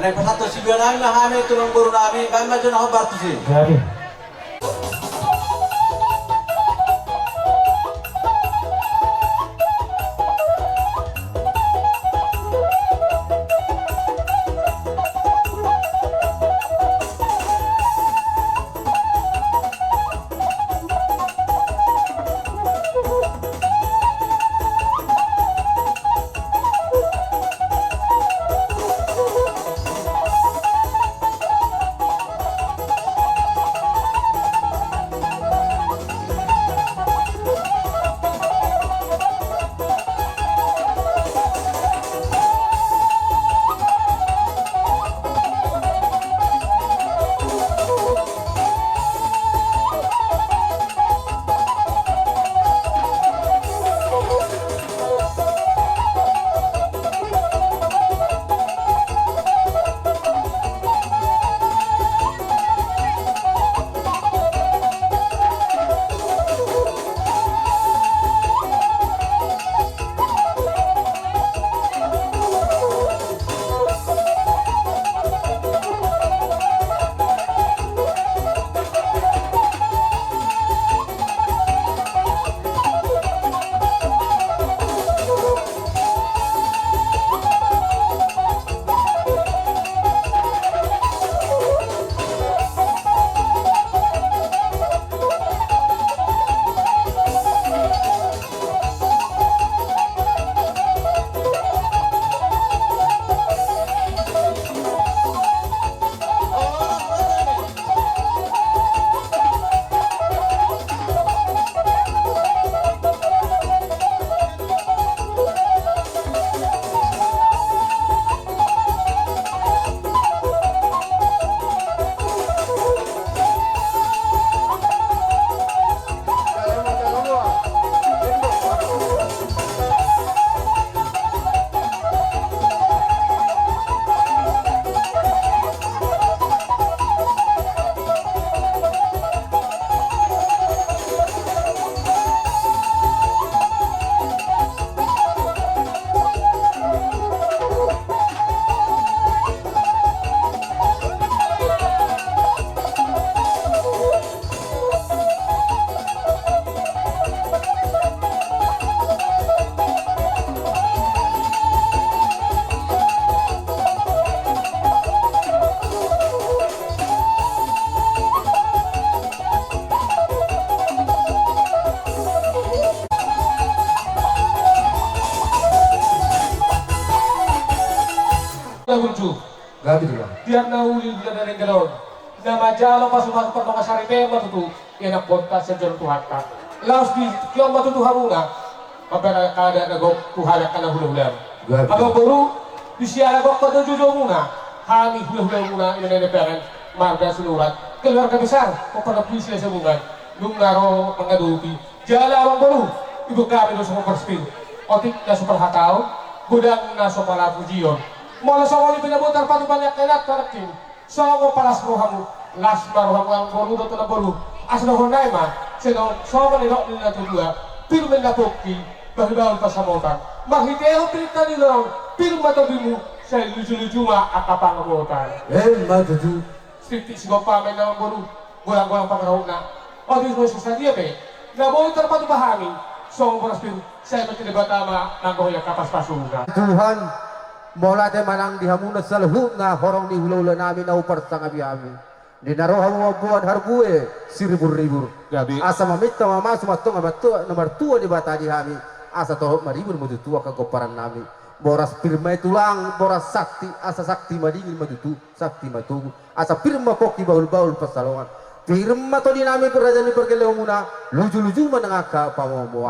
Ada pasatu sibian kami mahami tulung guru kami maju nak bertu sih. Jadi. Lucu, Gabi juga. tiap nahuli dia dari galon. Nama jalo pasukan pertama sari pema tuh, enak podcast sejarah Tuhan kan. Laos di kion batu Tuhan muna, mabera kada nago Tuhan kana hula-hula. Kalau baru di siara kok kada jujur muna, kami hula-hula muna ini neperan Marga Sinurat. Keluarga besar, kok pada puisi sebungan, nung naro pengadupi. Jala orang baru, ibu kami dosa memperspil. Otik na super hatau, gudang na sopala fujion. Mula sa wali pinabutan pati banyak kenat karakin. So mo palas rohamu, las marohamu ang borudo to na boru. Asno honay ma, sino so mo nilok nila tudua, pero mendapatkan berbagai pasamotan. Mahiteo pilita nilong, pero matabi mo sa lucu-lucu ma akapangamotan. Matutu. Siti sigo pa may naman boru, gulang-gulang pangarahon na. O di mo sa diya be, na mo terpatu pahami, so mo paras pero sa iba tinibatama ng goya kapas-pasuga. Tuhan, mola te manang dihamuna salhut na horong ni hula-hula namin na upar sa kami. Di naroha mo buwan harbue, siribur-ribur. Gabi. Asa mamita mama sumatong nomor tua di bata di hami. Asa toh maribur madutua kagoparan nami. Boras pirma tulang, boras sakti, asa sakti madingin madutu, sakti matugu. Asa pirma koki baul-baul pasalongan. Pirma to di nami perajaan di pergeleng muna, luju-luju menangaka pamomoa.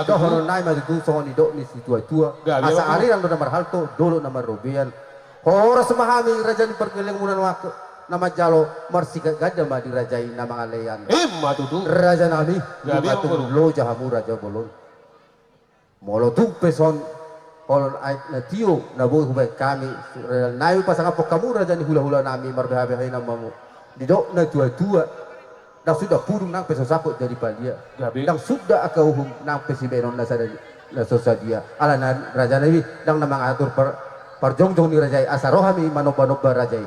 Dohot nai madutu songon idok ni situa-tua. Asa ari rang do nomor halto, dolo nomor robian. Horas memahami rajaan di pergeleng muna nama jalo marsika gada ma dirajai nama alean. Matutu. Raja nami, Gabi ang matung lo jahamu raja bolon. Molo peson olon ait na tio na boy hubay kami nayo pasang apok kamu raja ni hula-hula nami marbehabehay na mamu didok na tua-tua na sudah purung nang peso sapot dari padia nang sudah akauhum nang pesibenon na sa sosadia ala na raja nabi nang namang atur parjongjong ni rajai asa rohami manoba-noba rajai.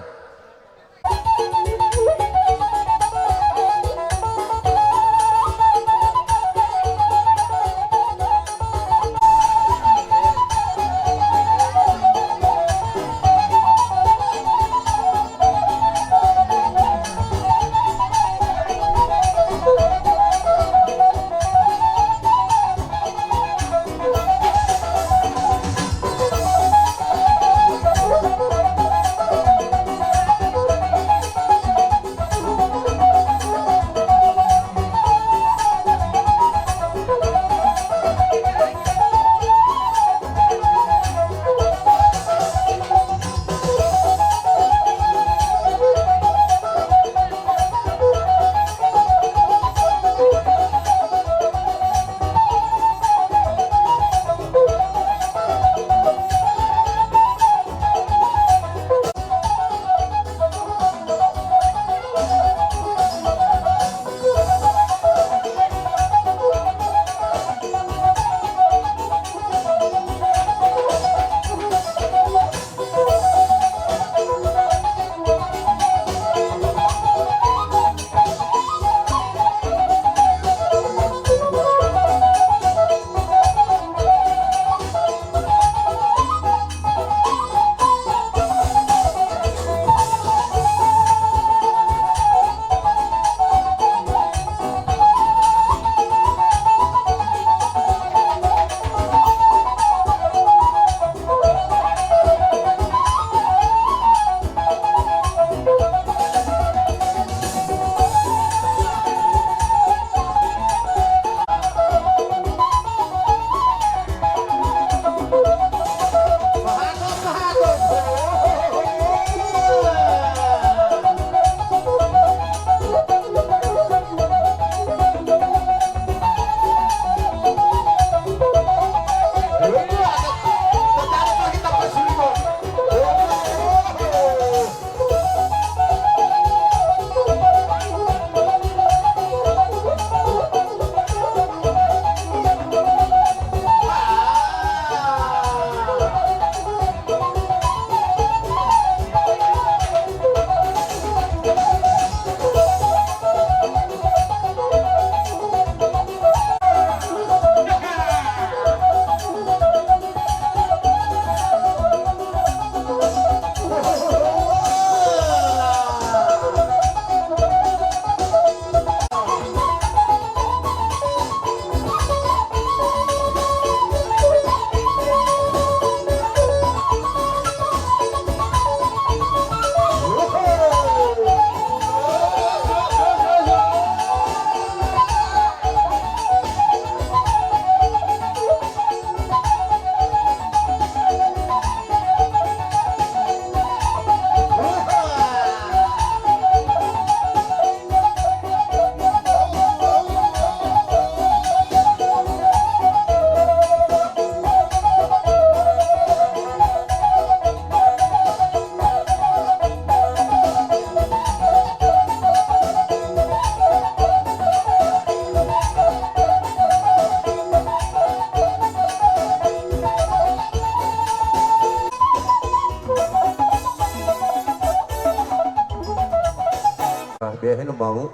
biahin mau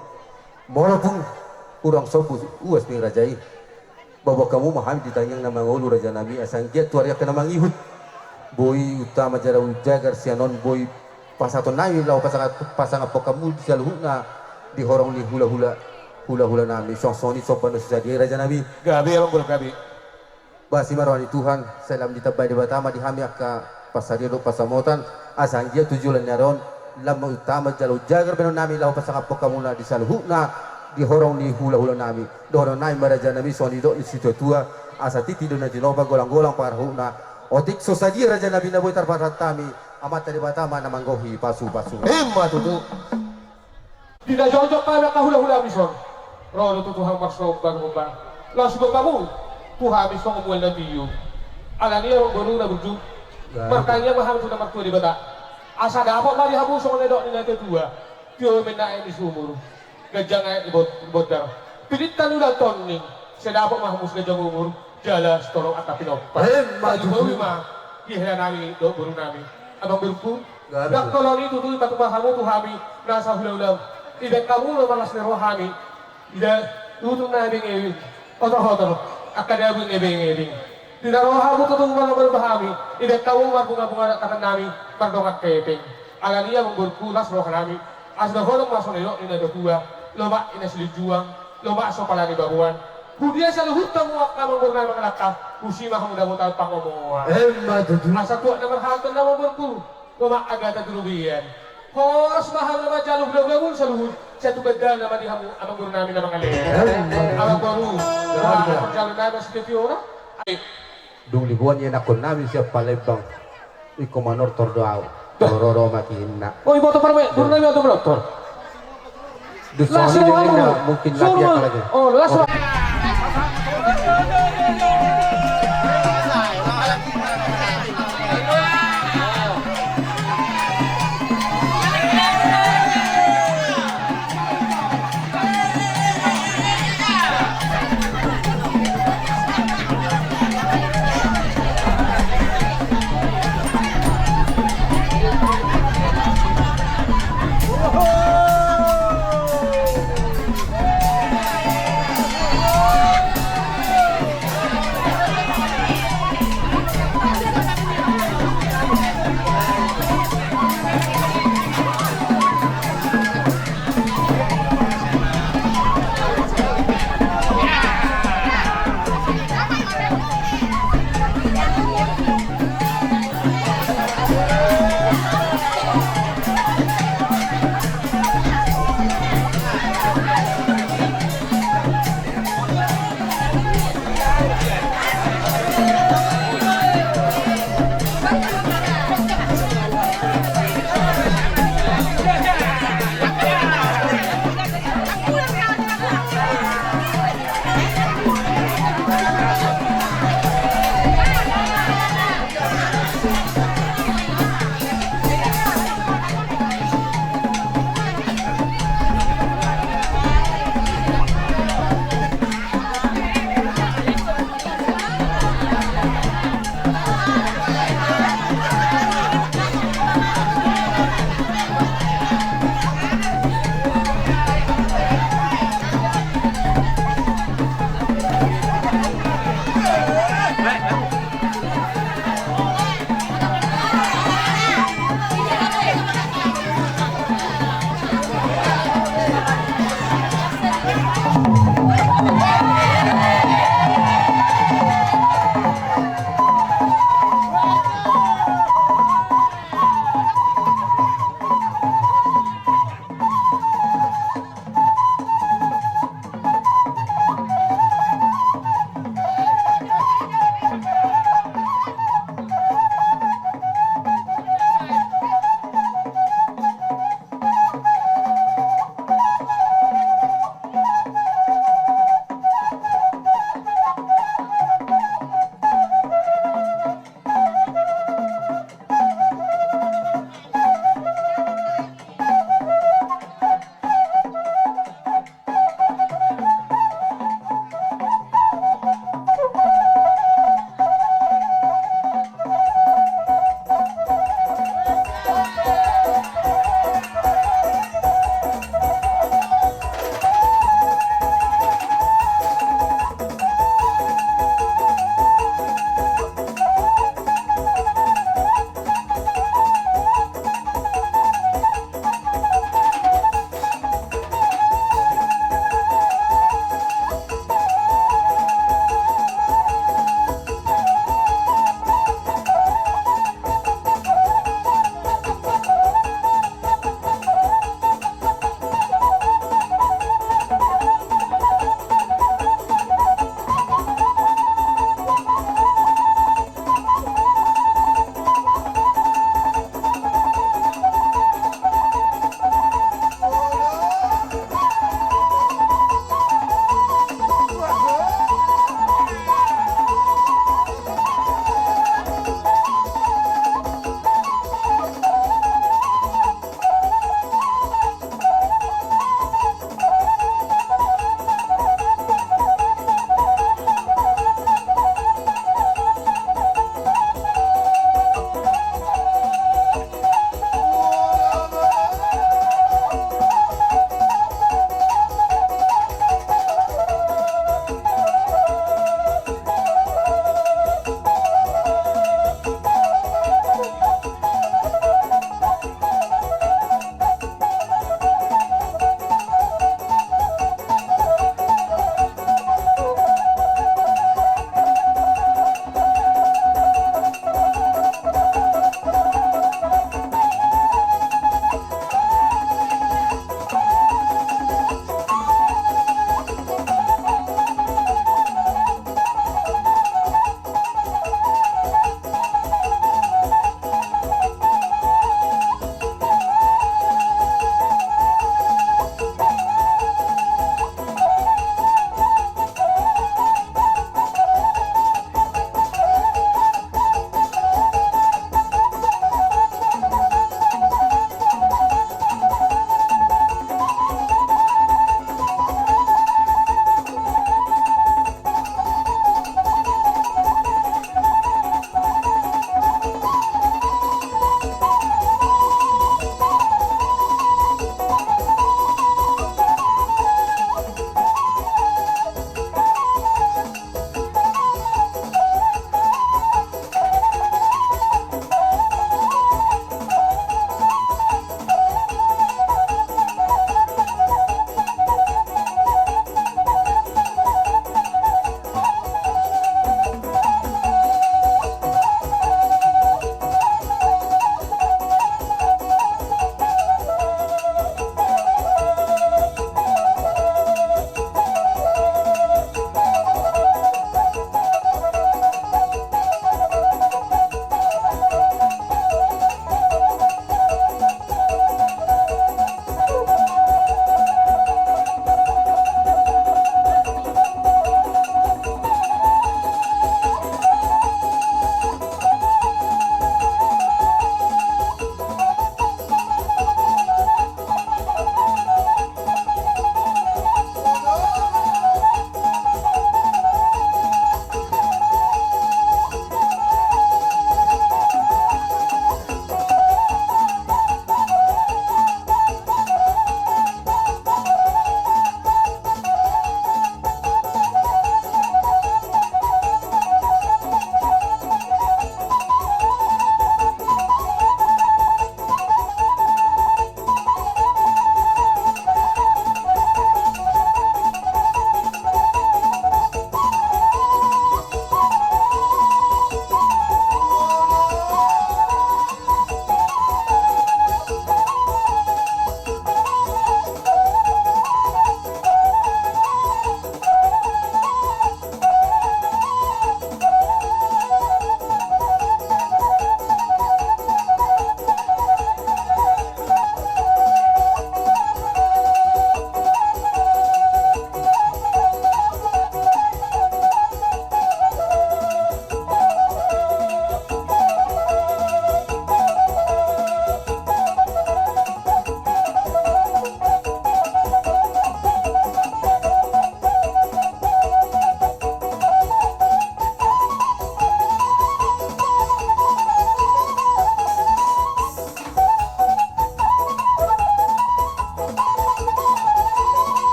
walaupun kurang sobu uas nih rajai bahwa kamu maham ditanya nama ngulu raja nabi asang dia tuaria kena mangihut boy utama jara ujagar sianon boy pasaton nabi lau pasang apa kamu di jaluhna di horong ni hula-hula nabi song-song ni sopan susah dia raja nabi gabi abang boleh gabi basi marwani Tuhan salam ditabai di batama di hami akka pasarido pasamotan asang dia tujuan nyaron lama utama jalu jagar benon nami lau pasang apa kamu na di jaluhna di horong ni hula-hula nami dohon nai maraja nami soni do di situ tua asa titi do na jinoba golang-golang parhuna otik sosaji raja nabi na boy tarparat tami amat dari batama na manggohi pasu-pasu tutu tidak cocok pada hula-hula mison rodo tutu hang makso bang langsung kamu tu habis pengemuan nabi yu alani yang baru na berju makanya maham sudah martua di Batak asa dapat mari habu song ledok ni nanti tua tio menaik di sumur gajang air bodar pilitan udah toning saya dapat mahmus gajang umur jala setorong atapin opa hemat tutu mah gihela nami do buru nami abang berku Gabi. dak kalau itu tuh batu bahamu tuh kami nasa hula-hula tidak kamu lemas ni rohani tidak tutup na ebing otor akadabing ebing tidak rohamu tuh malam berbahami tidak kamu bunga-bunga kata nami pardongat kepeng alania memberkulas roh nami asda holong masuk nelo ina dua loba ina sili juang loba so palani babuan Budia selalu hutang muak kamang bernama mengelakah Usima kamu dah mutal pangomoa Masa tuak nama halkan nama berku Loma agata dulubian Horas mahal nama jalur belau-belau selalu Satu beda nama di hamu Abang bernama nama kalian Abang baru Perjalanan nama Sipirni Dung libuan yan ako namin siya palebang Iko manor tordoaw Tororo makina Oh ibu otor parme Bernama atau berotor Langsung mungkin lagi ya lagi Oh langsung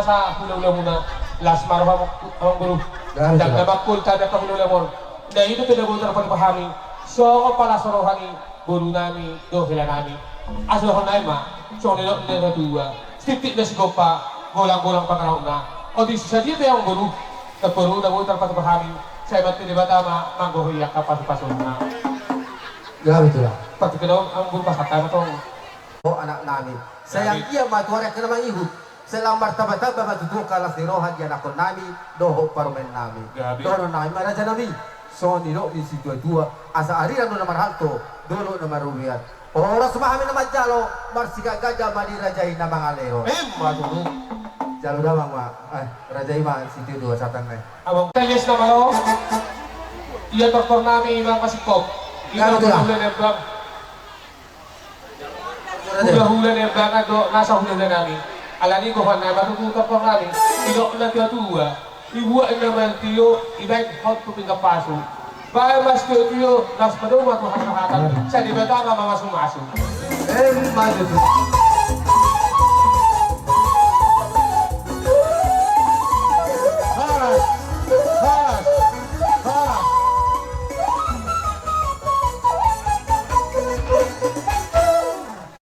sa hula-hula muna. Last marah ang guru. Dan nabakul tada ka hula-hula mo. Na ito pinagutan pa pahami. So ako pala sorohani guru nami, dohila nami. Aso ko na ma. So nilo nilo dua. Stitik na sigop pa. Golang-golang pangaraw na. O di sa dito yung guru. Nagpuro na gutan pa pahami. Sa iba't tinibata mangguhiyak ka pasok na. Grabe ito lang. Pati ka daw ang guru pasatan na itong O anak namin. Sayang iya matuwari ka namang ihut. Selang martabat-tabat matutuka lang si Rohan yan ako namin. Dohot parumen namin. Dohot namin maraja namin. So nilo ni si dua asa ariran no naman halto. Dolo na marumiyan. Oras sumahami naman jalo. Marsika gajah manirajahin na mga leho. matulog. Jalo damang ma. Ay, rajahin ma si dua satang na. Abang teles na malo. Iya tortor namin ibang kasikop. Iya hula-hula na ibang. Hula-hula na ibang nasa hula namin. Alani ko na matututor ko namin. Ilo na tiwa-tuwa. Ibuwa naman tiyo. Ibang hot puping kapaso. Baya mas tiyo. Nas pa daw matuhas-hatan. Sa di ba tama mga sumaso? Majutu.